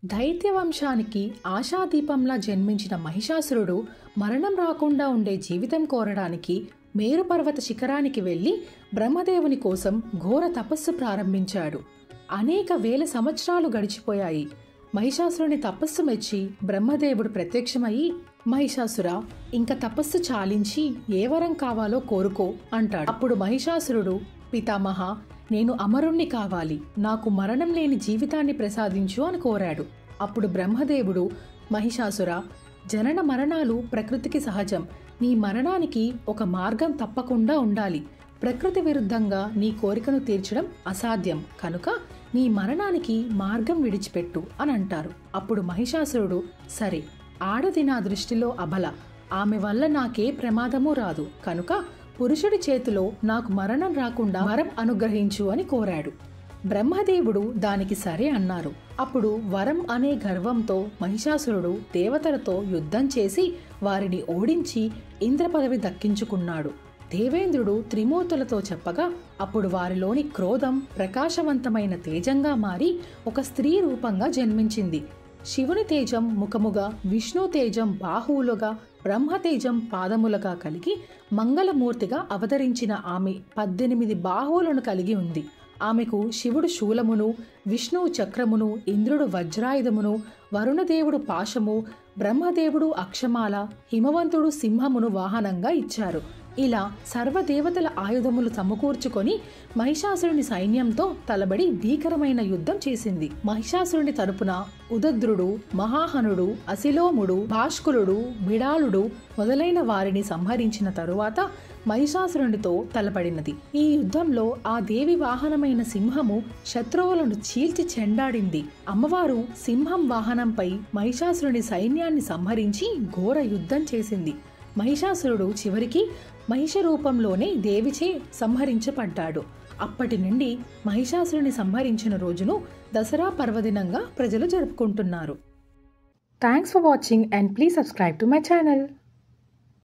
దైత్యవంశానికి ఆశాదీపంలా జన్మించిన మహిషాసురుడు మరణం రాకుండా ఉండే జీవితం కోరడానికి మేరుపర్వత శిఖరానికి వెళ్లి బ్రహ్మదేవుని కోసం ఘోర తపస్సు ప్రారంభించాడు. అనేక వేల సంవత్సరాలు గడిచిపోయాయి. మహిషాసురుని తపస్సు మెచ్చి బ్రహ్మదేవుడు ప్రత్యక్షమయ్యి, మహిషాసురా, ఇంక తపస్సు చాలించి ఏ వరం కావాలో కోరుకో అంటాడు. అప్పుడు మహిషాసురుడు, పితామహ, నేను అమరుణ్ణి కావాలి, నాకు మరణం లేని జీవితాన్ని ప్రసాదించు అని కోరాడు. అప్పుడు బ్రహ్మదేవుడు, మహిషాసుర, జనన మరణాలు ప్రకృతికి సహజం. నీ మరణానికి ఒక మార్గం తప్పకుండా ఉండాలి. ప్రకృతి విరుద్ధంగా నీ కోరికను తీర్చడం అసాధ్యం కనుక నీ మరణానికి మార్గం విడిచిపెట్టు అని అంటారు. అప్పుడు మహిషాసురుడు, సరే, ఆడది నా దృష్టిలో అబల, ఆమె వల్ల నాకే ప్రమాదమూ రాదు కనుక పురుషుడి చేతిలో నాకు మరణం రాకుండా వరం అనుగ్రహించు అని కోరాడు. బ్రహ్మదేవుడు దానికి సరే అన్నారు. అప్పుడు వరం అనే గర్వంతో మహిషాసురుడు దేవతలతో యుద్ధం చేసి వారిని ఓడించి ఇంద్ర పదవి దక్కించుకున్నాడు. దేవేంద్రుడు త్రిమూర్తులతో చెప్పగా అప్పుడు వారిలోని క్రోధం ప్రకాశవంతమైన తేజంగా మారి ఒక స్త్రీ రూపంగా జన్మించింది. శివుని తేజం ముఖముగా, విష్ణు తేజం బాహువులుగా, బ్రహ్మతేజం పాదములుగా కలిగి మంగళమూర్తిగా అవతరించిన ఆమె 18 బాహువులను కలిగి ఉంది. ఆమెకు శివుడు శూలమును, విష్ణువు చక్రమును, ఇంద్రుడు వజ్రాయుధమును, వరుణదేవుడు పాశము, బ్రహ్మదేవుడు అక్షమాల, హిమవంతుడు సింహమును వాహనంగా ఇచ్చారు. ఇలా సర్వదేవతల ఆయుధములు సమకూర్చుకొని మహిషాసురుని సైన్యంతో తలబడి భీకరమైన యుద్ధం చేసింది. మహిషాసురుని తరపున ఉదద్రుడు, మహాహనుడు, అసిలోముడు, భాష్కులుడు, బిడాలుడు మొదలైన వారిని సంహరించిన తరువాత మహిషాసురునితో తలపడినది. ఈ యుద్ధంలో ఆ దేవి వాహనమైన సింహము శత్రువులను చీల్చి చెండాడింది. అమ్మవారు సింహం వాహనంపై మహిషాసురుని సైన్యాన్ని సంహరించి ఘోర యుద్ధం చేసింది. మహిషాసురుడు చివరికి మహిష రూపంలోనే దేవిచే సంహరించబడ్డాడు. అప్పటి నుండి మహిషాసురుని సంహరించిన రోజును దసరా పర్వదినంగా ప్రజలు జరుపుకుంటున్నారు. Thanks for watching and please subscribe to my channel.